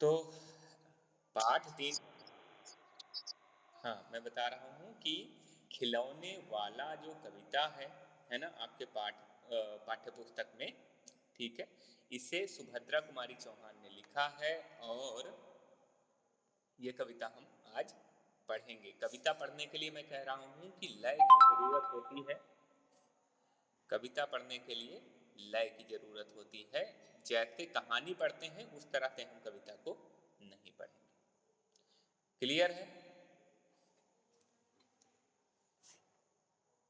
तो पाठ 3। हाँ, मैं बता रहा हूँ कि खिलौने वाला जो कविता है ना? आपके पाठ्य पुस्तक में, ठीक है? इसे सुभद्रा कुमारी चौहान ने लिखा है और ये कविता हम आज पढ़ेंगे। कविता पढ़ने के लिए मैं कह रहा हूँ कि लय की ज़रूरत होती है। कविता पढ़ने के लिए लय की ज़रूरत होती है। जैसे कहानी पढ़ते हैं उस तरह से हम कविता को नहीं पढ़ेंगे। क्लियर है?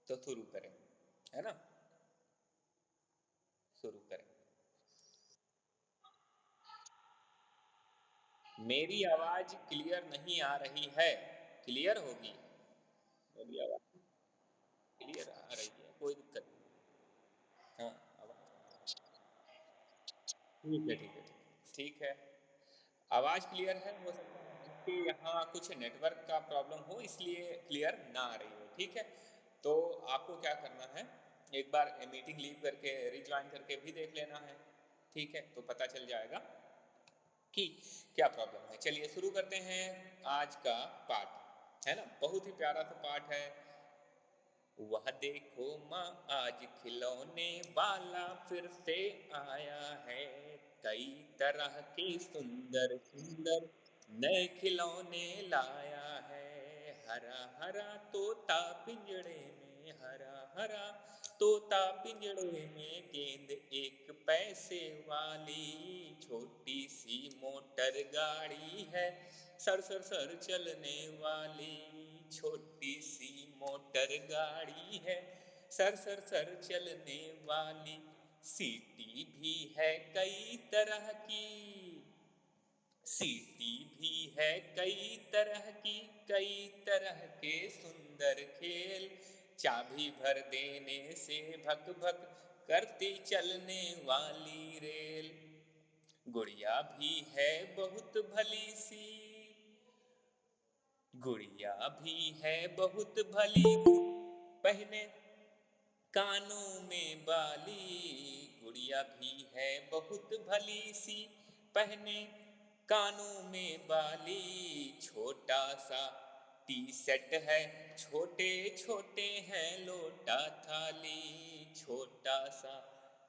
तो शुरू करें, है ना? शुरू करें। मेरी आवाज क्लियर नहीं आ रही है। क्लियर होगी। मेरी आवाज क्लियर आ रही है, कोई दिक्कत नहीं। हाँ, आवाज ठीक है, ठीक है, ठीक है। आवाज क्लियर है। हो सकता है आपके यहाँ कुछ नेटवर्क का प्रॉब्लम हो, इसलिए क्लियर ना आ रही हो। ठीक है, तो आपको क्या करना है, एक बार मीटिंग लीव करके रिज्वाइन करके भी देख लेना है। ठीक है, तो पता चल जाएगा कि क्या प्रॉब्लम है। चलिए शुरू करते हैं आज का पाठ, है ना? बहुत ही प्यारा सा पाठ है। वह देखो माँ, आज खिलौने वाला फिर से आया है। कई तरह के सुंदर सुंदर नए खिलौने लाया है। हरा हरा तोता पिंजड़े में, हरा हरा तोता पिंजड़े में, गेंद एक पैसे वाली, छोटी सी मोटर गाड़ी है, सर सर सर चलने वाली, छोटी सी मोटर गाड़ी है, सर सर सर चलने वाली। सीटी भी है कई तरह की, सीटी भी है कई तरह की, कई तरह के सुंदर खेल, चाबी भर देने से भक भक करती चलने वाली रेल। गुड़िया भी है बहुत भली सी, गुड़िया भी है बहुत भली सी, पहने कानों में बाली। गुड़िया भी है बहुत भली सी, पहने कानों में बाली। छोटा सा टी सेट है, छोटे छोटे हैं लोटा थाली, छोटा सा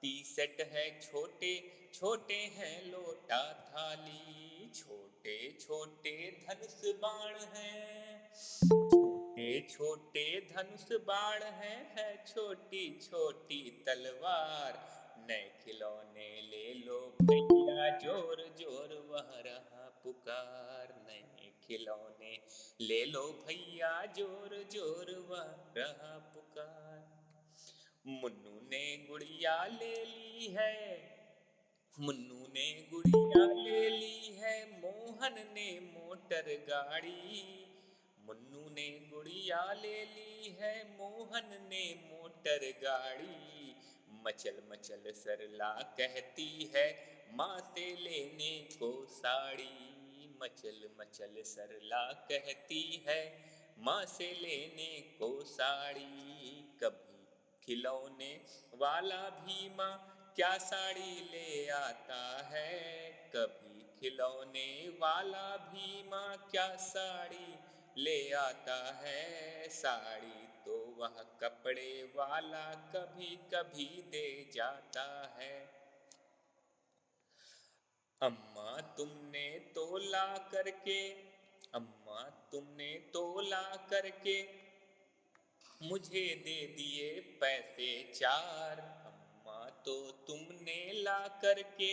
टी सेट है, छोटे छोटे हैं लोटा थाली। छोटे छोटे धनुष बाण हैं, छोटे छोटे धनुष बाण है छोटी छोटी तलवार। नए खिलौने ले लो भैया, जोर जोर वह रहा पुकार। नए खिलौने ले लो भैया, जोर जोर वह रहा पुकार। मुन्नू ने गुड़िया ले ली है, मुन्नू ने गुड़िया ले ली है, मोहन ने मोटर गाड़ी। मुन्नू ने गुड़िया ले ली है, मोहन ने मोटर गाड़ी। मचल मचल सरला कहती है, माँ से लेने को साड़ी। मचल मचल सरला कहती है, माँ से लेने को साड़ी। कभी खिलौने वाला भी माँ क्या साड़ी ले आता है, कभी खिलौने वाला भी माँ क्या साड़ी ले आता है। साड़ी तो वह कपड़े वाला कभी कभी दे जाता है। अम्मा तुमने तोला करके, अम्मा तुमने तोला करके मुझे दे दिए पैसे चार। अम्मा तो तुमने ला करके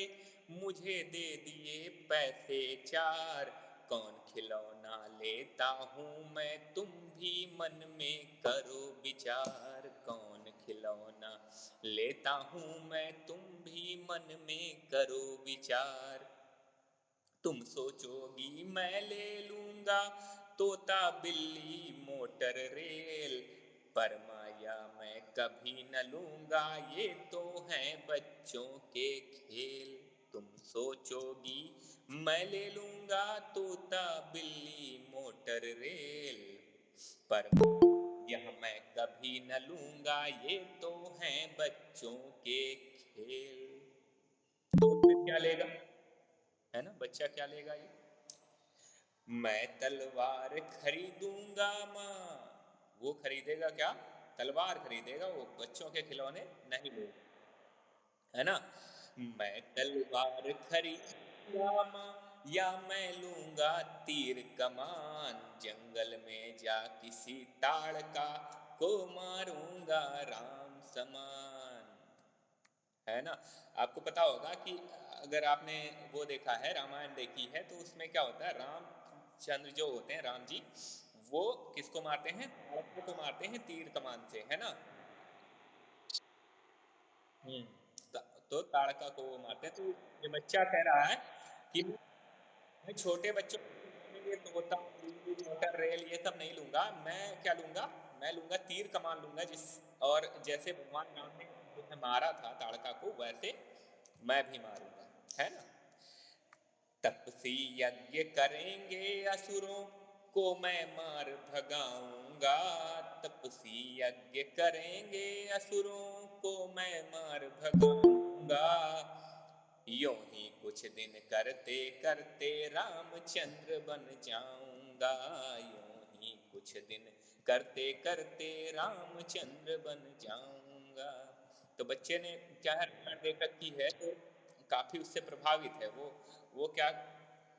मुझे दे दिए पैसे चार। कौन खिलौना लेता हूँ मैं, तुम भी मन में करो विचार। कौन खिलौना लेता हूँ मैं, तुम भी मन में करो विचार। तुम सोचोगी मैं ले लूंगा तोता बिल्ली मोटर रेल, पर माया मैं कभी न लूंगा, ये तो हैं बच्चों के खेल। तुम सोचोगी मैं ले लूंगा तोता बिल्ली मोटर रेल, पर यह मैं कभी न लूंगा, ये तो हैं बच्चों के खेल। तो फिर क्या लेगा, है ना, बच्चा क्या लेगा ये? मैं तलवार खरीदूंगा माँ, वो खरीदेगा क्या? तलवार खरीदेगा, वो बच्चों के खिलौने नहीं लेगा, है ना। मैं तलवार खरीदूंगा माँ, या मैं लूंगा तीर कमान, जंगल में जा किसी ताड़का को मारूंगा राम समान, है ना। आपको पता होगा कि अगर आपने वो देखा है, रामायण देखी है, तो उसमें क्या होता है, रामचंद्र जो होते हैं, राम जी, वो किसको मारते हैं? ताड़का को मारते हैं तीर कमान से, है ना। हम्म। तो ताड़का को वो मारते हैं। तो ये बच्चा कह रहा है कि मैं छोटे बच्चों को ये तोता बिल्ली मोटर रेल ये सब नहीं लूंगा, मैं क्या लूंगा? मैं लूंगा तीर कमान लूंगा, जिस और जैसे भगवान राम ने जो है मारा था ताड़का को, वैसे मैं भी मारूंगा, है ना। तपसी यज्ञ करेंगे असुरों को मैं मार भगाऊंगा, तपसी यज्ञ करेंगे असुरों को मैं मार भगाऊंगा, यूं ही कुछ दिन करते करते रामचंद्र बन जाऊंगा, यूं ही कुछ दिन करते करते रामचंद्र बन जाऊंगा। तो बच्चे ने क्या है, रामायण देख रखी है, तो काफी उससे प्रभावित है वो क्या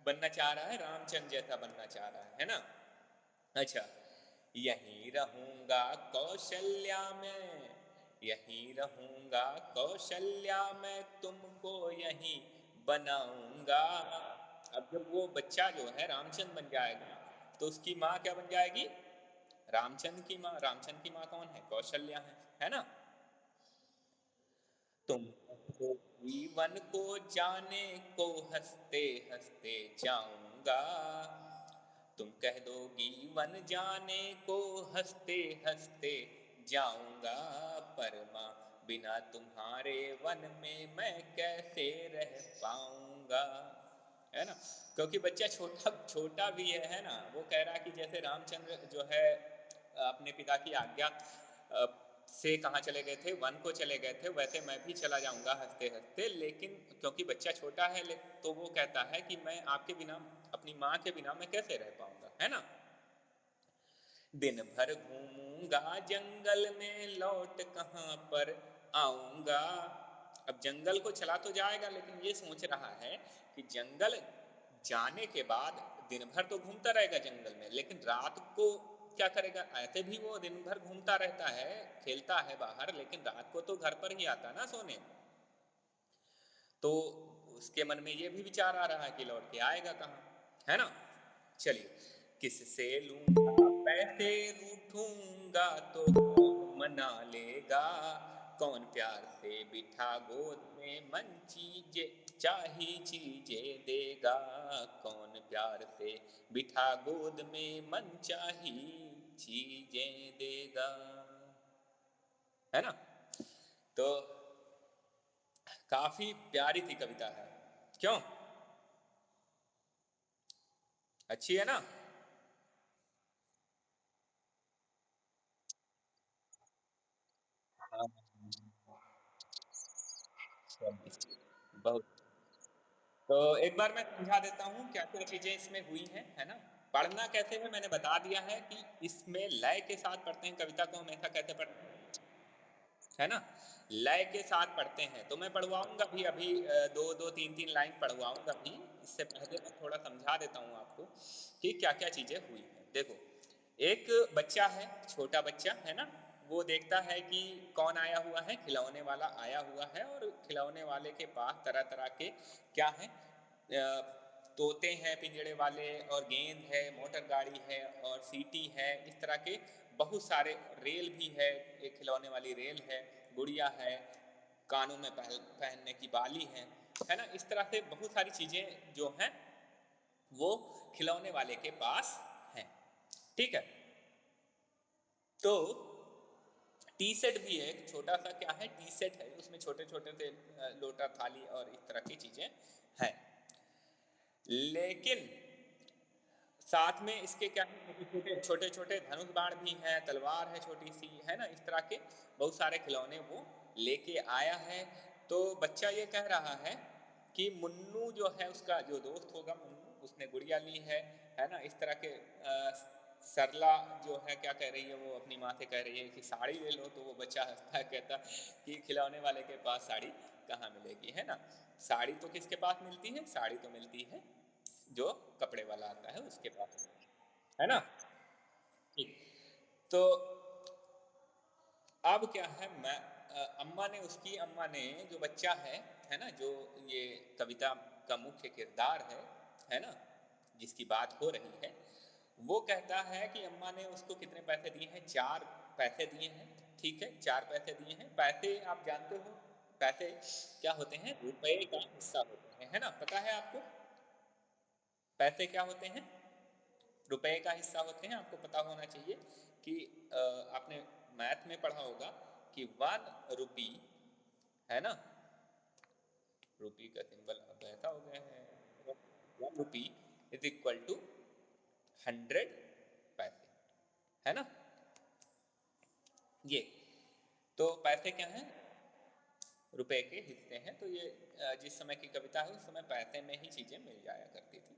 बनना चाह रहा है? रामचंद्र जैसा बनना चाह रहा है ना। अच्छा, यहीं रहूंगा कौशल्या में, यहीं रहूंगा कौशल्या में, तुमको यहीं बनाऊंगा। अब जब वो बच्चा जो है रामचंद्र बन जाएगा, तो उसकी माँ क्या बन जाएगी? रामचंद्र की माँ। रामचंद्र की माँ कौन है? कौशल्या है ना। तुम जीवन को जाने को हंसते हंसते जाऊंगा, तुम कह दोगी वन जाने को हंसते हंसते जाऊंगा, पर माँ बिना तुम्हारे वन में मैं कैसे रह पाऊंगा, है ना। क्योंकि बच्चा छोटा छोटा भी है ना। वो कह रहा है कि जैसे रामचंद्र जो है अपने पिता की आज्ञा से कहाँ चले गए थे? वन को चले गए थे, वैसे मैं भी चला जाऊंगा हंसते हंसते, लेकिन क्योंकि बच्चा छोटा है तो वो कहता है कि मैं आपके बिना, अपनी माँ के बिना मैं कैसे रह पाऊंगा, है ना। दिन भर घूमूंगा जंगल में, लौट कहाँ पर आऊंगा। अब जंगल को चला तो जाएगा, लेकिन ये सोच रहा है कि जंगल जाने के बाद दिन भर तो घूमता रहेगा जंगल में, लेकिन रात को क्या करेगा? ऐसे भी वो दिन भर घूमता रहता है, खेलता है बाहर, लेकिन रात को तो घर पर ही आता ना सोने। तो उसके मन में ये भी विचार आ रहा है कि लौट के आएगा कहाँ, है ना। चलिए, किससे लूंगा पैसे, रूठूंगा तो कौन मना लेगा, कौन प्यार से बिठा गोद में मन चीजे चाही चीजें देगा, कौन प्यार से बिठा गोद में मन चाही चीजें देगा, है ना। तो काफी प्यारी थी कविता है, क्यों? अच्छी है ना। हाँ, बहुत। तो एक बार मैं समझा देता हूँ क्या क्या चीजें इसमें हुई हैं, है ना। पढ़ना कैसे है मैंने बता दिया है कि इसमें लय के साथ पढ़ते हैं, कविता को हमेशा कैसे पढ़ते हैं, है ना। लय के साथ पढ़ते हैं। तो मैं पढ़वाऊंगा भी अभी, दो दो तीन तीन लाइन पढ़वाऊंगा भी। इससे पहले मैं थोड़ा समझा देता हूँ आपको कि क्या क्या चीजें हुई हैं। देखो, एक बच्चा है, छोटा बच्चा है ना, वो देखता है कि कौन आया हुआ है, खिलौने वाला आया हुआ है, और खिलौने वाले के पास तरह तरह के क्या है, तोते हैं पिंजड़े वाले, और गेंद है, मोटर गाड़ी है, और सीटी है, इस तरह के बहुत सारे, रेल भी है, एक खिलौने वाली रेल है, गुड़िया है, कानों में पहनने की बाली है ना। इस तरह से बहुत सारी चीजें जो हैं वो खिलौने वाले के पास हैं, ठीक है। तो टी सेट भी है, एक छोटा सा क्या है, टी सेट है, उसमें छोटे छोटे से लोटा थाली और इस तरह की चीजें हैं। लेकिन साथ में इसके क्या है, छोटे छोटे धनुष बाण भी हैं, तलवार है छोटी सी, है ना। इस तरह के बहुत सारे खिलौने वो लेके आया है। तो बच्चा ये कह रहा है कि मुन्नू जो है उसका जो दोस्त होगा मुन्नू, उसने गुड़िया ली है ना? इस तरह के सरला जो है क्या कह रही है, वो अपनी माँ से कह रही है कि साड़ी ले लो, तो वो बच्चा हंसता है, कहता कि खिलौने वाले के पास साड़ी कहाँ मिलेगी, है ना? साड़ी तो किसके पास मिलती है? साड़ी तो मिलती है जो कपड़े वाला आता है उसके पास, है ना? ठीक। तो अब क्या है, अम्मा ने जो बच्चा है ना? जो ये कविता का मुख्य किरदार है ना? जिसकी बात हो रही है, वो कहता है कि अम्मा ने उसको कितने पैसे दिए हैं? 4 पैसे दिए हैं, ठीक है? 4 पैसे दिए हैं। पैसे आप जानते हो, पैसे क्या होते हैं? रुपए का हिस्सा होते हैं, है ना? पता है आपको? पैसे क्या होते हैं? रुपए का हिस्सा होते हैं। आपको पता होना चाहिए कि आपने मैथ में पढ़ा होगा कि 1 रुपी, है ना? रुपी का सिंबल अब ऐसा हो गया है, 1 रुपी इज इक्वल टू 100 पैसे, है ना? ये तो पैसे क्या हैं? रुपए के हिस्से हैं। तो ये जिस समय की कविता है उस समय पैसे में ही चीजें मिल जाया करती थी,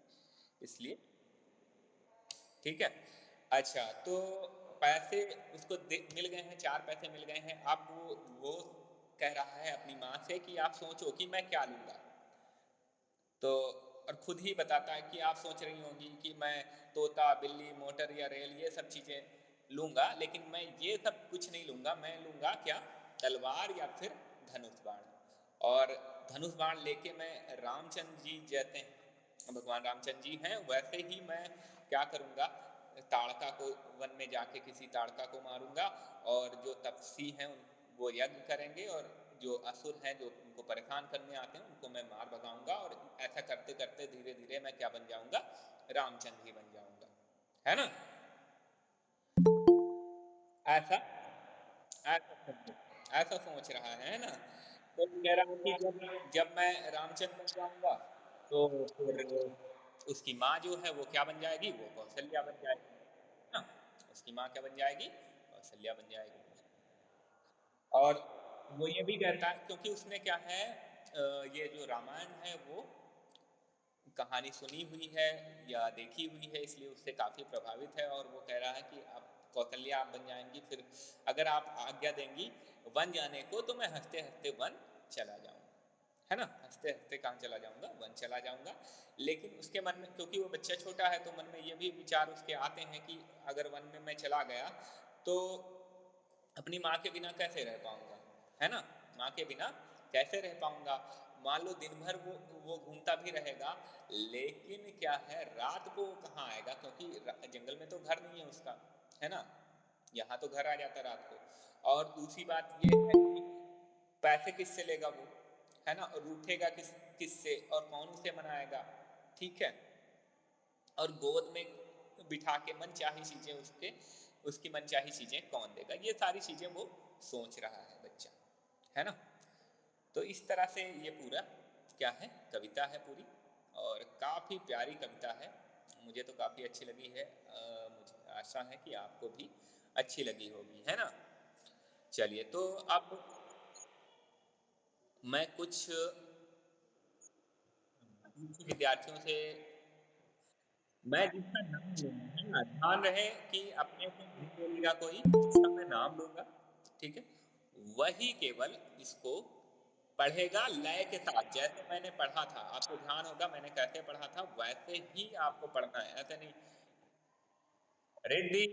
इसलिए ठीक है। अच्छा, तो पैसे उसको मिल गए हैं, 4 पैसे मिल गए हैं। अब वो कह रहा है अपनी माँ से कि आप सोचो कि मैं क्या लूँगा। तो और खुद ही बताता है कि आप सोच रही होंगी कि मैं तोता, बिल्ली, मोटर या रेल ये सब चीज़ें लूँगा, लेकिन मैं ये सब कुछ नहीं लूँगा। मैं लूँगा क्या? तलवार या फिर धनुष बाण। और धनुष बाण लेके मैं रामचंद्र जी जैसे भगवान रामचंद्र जी हैं वैसे ही मैं क्या करूँगा, ताड़का को वन में जाके किसी ताड़का को मारूँगा, और जो तपस्वी हैं वो यज्ञ करेंगे, और जो असुर हैं जो उनको परेशान करने आते हैं उनको मैं मार भगाऊंगा, और ऐसा करते करते धीरे धीरे मैं क्या बन जाऊंगा? रामचंद्र ही बन जाऊंगा, है ना? ऐसा ऐसा ऐसा सोच रहा है ना? तो कह रहा हूँ कि जब जब मैं रामचंद्र बन जाऊंगा तो फिर उसकी माँ जो है वो क्या बन जाएगी? वो कौशल्या बन जाएगी, है ना? उसकी माँ क्या बन जाएगी? कौशल्या बन जाएगी। और वो ये भी कहता है क्योंकि उसने क्या है, ये जो रामायण है वो कहानी सुनी हुई है या देखी हुई है, इसलिए उससे काफ़ी प्रभावित है, और वो कह रहा है कि आप कौशल्या आप बन जाएंगी, फिर अगर आप आज्ञा देंगी वन जाने को तो मैं हंसते हंसते वन चला जाऊंगा, है ना? हंसते हंसते कहाँ चला जाऊंगा? वन चला जाऊंगा। लेकिन उसके मन में, क्योंकि वो बच्चा छोटा है, तो मन में ये भी विचार उसके आते हैं कि अगर वन में मैं चला गया तो अपनी माँ के बिना कैसे रह पाऊंगा, है ना? माँ के बिना कैसे रह पाऊंगा? मान लो दिन भर वो घूमता भी रहेगा, लेकिन क्या है, रात को कहाँ आएगा? क्योंकि जंगल में तो घर नहीं है उसका, है ना? यहाँ तो घर आ जाता रात को। और दूसरी बात ये है कि पैसे किससे लेगा वो, है ना? और रूठेगा किससे, और कौन उसे मनाएगा? ठीक है। और गोद में बिठा के मनचाही चीजें उसकी मनचाही चीजें कौन देगा? ये सारी चीजें वो सोच रहा है बच्चा, है ना? तो इस तरह से ये पूरा क्या है, कविता है पूरी, और काफी प्यारी कविता है। मुझे तो काफी अच्छी लगी है, मुझे आशा है कि आपको भी अच्छी लगी होगी, है ना? चलिए, तो अब मैं कुछ विद्यार्थियों से, मैं जिसका नाम लूंगा, है ना, ध्यान रहे कि अपने से नहीं बोलेगा कोई, जिसका मैं नाम लूंगा, ठीक है, वही केवल इसको पढ़ेगा लय के साथ, जैसे मैंने पढ़ा था। आपको ध्यान होगा मैंने कैसे पढ़ा था, वैसे ही आपको पढ़ना है, ऐसे नहीं। रेड्डी,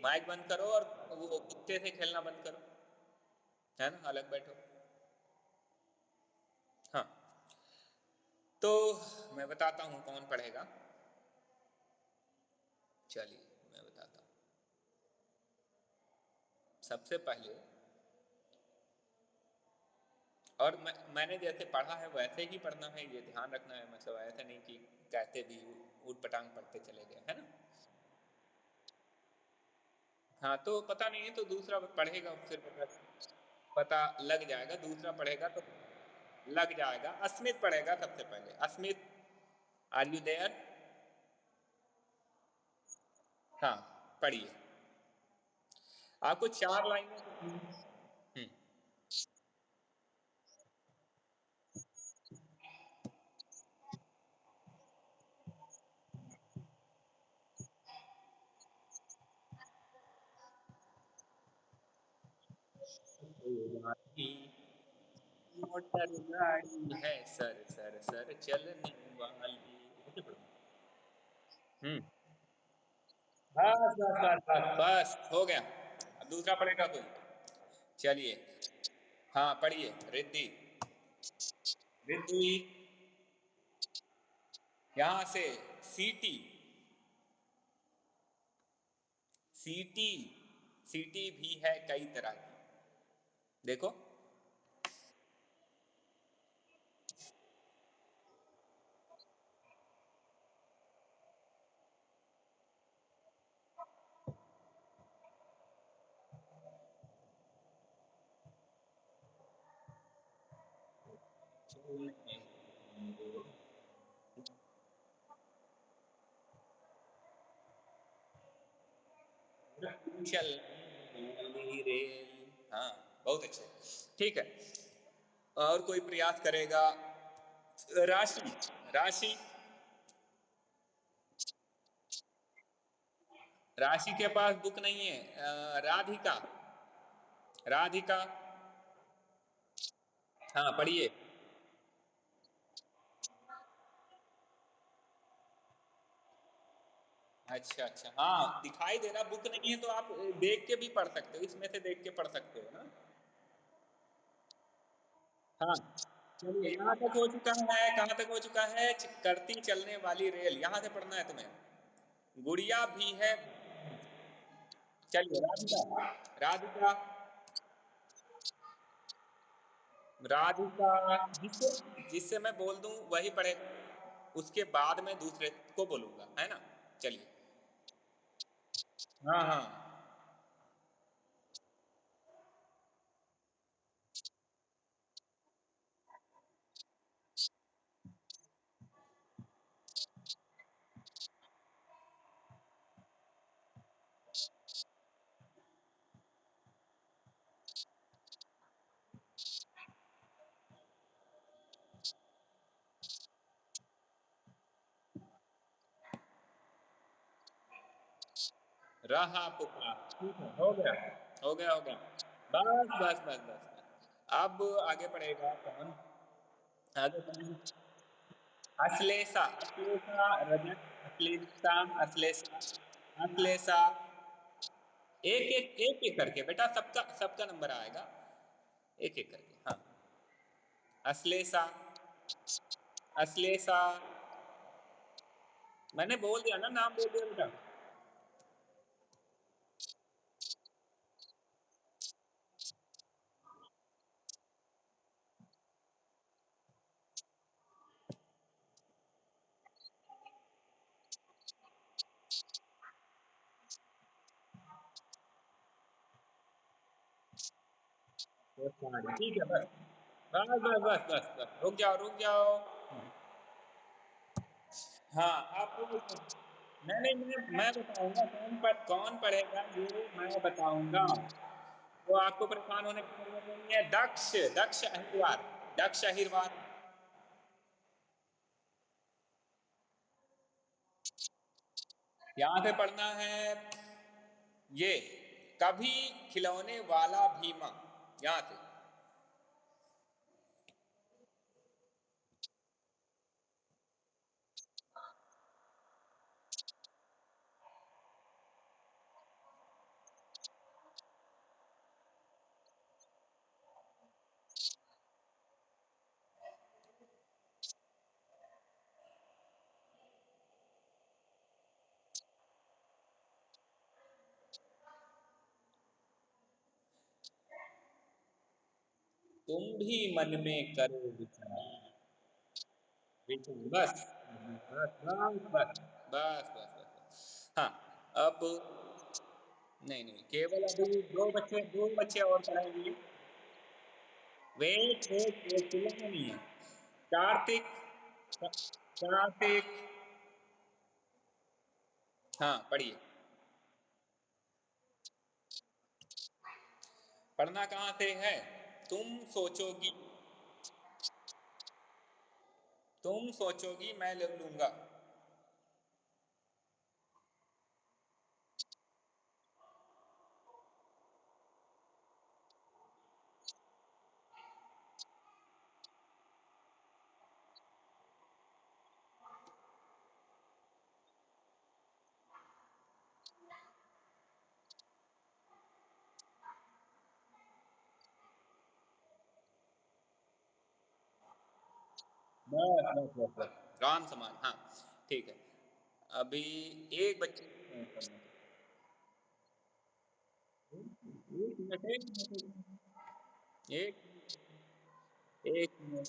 माइक बंद करो और वो कुत्ते से खेलना बंद करो, है ना? अलग बैठो। हाँ, तो मैं बताता हूँ कौन पढ़ेगा। चलिए मैं बताता हूँ। सबसे पहले, और मैंने जैसे पढ़ा है वैसे ही पढ़ना है, ये ध्यान रखना है, मतलब ऐसा नहीं कि कहते भी ऊट पटांग पढ़ते चले गए, है ना? हाँ, तो पता नहीं है तो दूसरा पढ़ेगा, फिर पता लग जाएगा। दूसरा पढ़ेगा तो लग जाएगा। अस्मित पढ़ेगा सबसे पहले। Asmit, are you there? हाँ, पढ़िए। आपको 4 लाइनों हम्म, वाली मोटर गाड़ी है, सर सर सर चलने वाली। ऐसे पढ़ो। हम्म। बस बस बस बस बस हो गया। अब दूसरा पढ़ेगा कोई? चलिए। हाँ पढ़िए। रिद्धि। रिद्धि। यहाँ से सीटी। सीटी। सीटी भी है कई तरह की। देखो। चल रेल। हाँ बहुत अच्छे। ठीक है। और कोई प्रयास करेगा? राशि। राशि। राशि के पास बुक नहीं है। राधिका। राधिका। हाँ पढ़िए। अच्छा अच्छा, हाँ दिखाई दे रहा, बुक नहीं है तो आप देख के भी पढ़ सकते हो, इसमें से देख के पढ़ सकते हो ना। हाँ चलिए, यहाँ तक हो चुका है, कहाँ तक हो चुका है? करती चलने वाली रेल, यहाँ से पढ़ना है तुम्हें। गुड़िया भी है। चलिए राधिका। राधिका। राधिका। जिससे जिससे मैं बोल दूं वही पढ़ेगा, उसके बाद मैं दूसरे को बोलूंगा, है ना? चलिए। हाँ हाँ। रहा पुकार। ठीक है, हो गया। हो गया हो गया। बस बस बस बस बस। अब आगे पढ़ेगा कौन? आगे पढ़ेगा। अश्लेषा। अश्लेषा रजत। अश्लेषा। अश्लेषा। अश्लेषा। एक एक एक एक करके बेटा, सबका सबका नंबर आएगा। एक एक करके, हाँ। अश्लेषा। अश्लेषा। मैंने बोल दिया ना, नाम बोल दिया बेटा। ठीक है बस। बस बस बस बस बस, रुक जाओ रुक जाओ। हाँ आप। नहीं नहीं, मैं बताऊंगा कौन पढ़ेगा ये मैं बताऊंगा। तो आपको परेशान होने की जरूरत नहीं है। दक्ष। दक्ष अहिरवार। दक्ष अहिरवार। यहाँ से पढ़ना है ये। कभी खिलौने वाला भीमा। यहाँ से। तुम भी मन में करो विचार। विचार बस। बस बस बस बस बस बस। हाँ। अब नहीं नहीं, केवल अभी दो बच्चे और पढ़ेंगे। वेट वेट वेट, चिल्लाना नहीं है। कार्तिक। कार्तिक। हाँ पढ़िए। पढ़ना कहाँ से है? तुम सोचोगी। तुम सोचोगी मैं ले लूंगा। बस बस बस बस राम समान, हाँ ठीक है। अभी एक बच्चे एक मिनट एक मिनट एक एक मिनट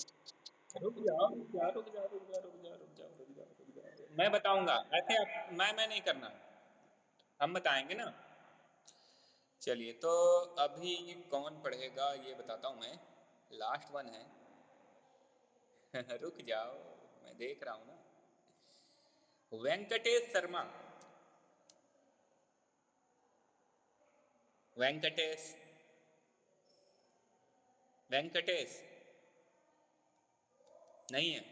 रुक जाओ रुक जाओ रुक जाओ रुक जाओ रुक जाओ रुक जाओ रुक जाओ रुक जाओ, मैं बताऊंगा ऐसे आप मैं नहीं करना, हम बताएंगे ना। चलिए तो अभी कौन पढ़ेगा ये बताता हूँ मैं, लास्ट वन है। रुक जाओ, मैं देख रहा हूँ ना। वेंकटेश शर्मा। वेंकटेश वेंकटेश नहीं है।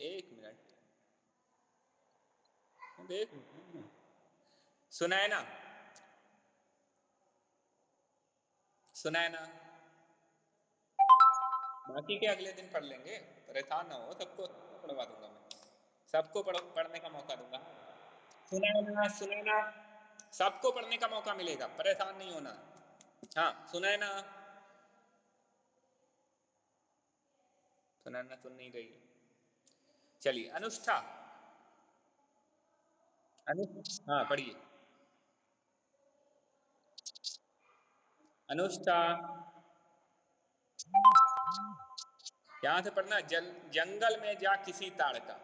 एक मिनट देख, सुना है ना, सुना है ना। बाकी के अगले दिन पढ़ लेंगे, परेशान ना हो, सबको पढ़वा दूंगा मैं, सबको पढ़ने का मौका दूंगा। सुना है ना, सुना है ना, सबको पढ़ने का मौका मिलेगा, परेशान नहीं होना। हाँ सुना है ना, सुना है ना, सुन नहीं रही। चलिए अनुष्ठा। हाँ पढ़िए। अनुष्ठा, यहाँ से पढ़ना, जंगल में जा किसी ताड़ का।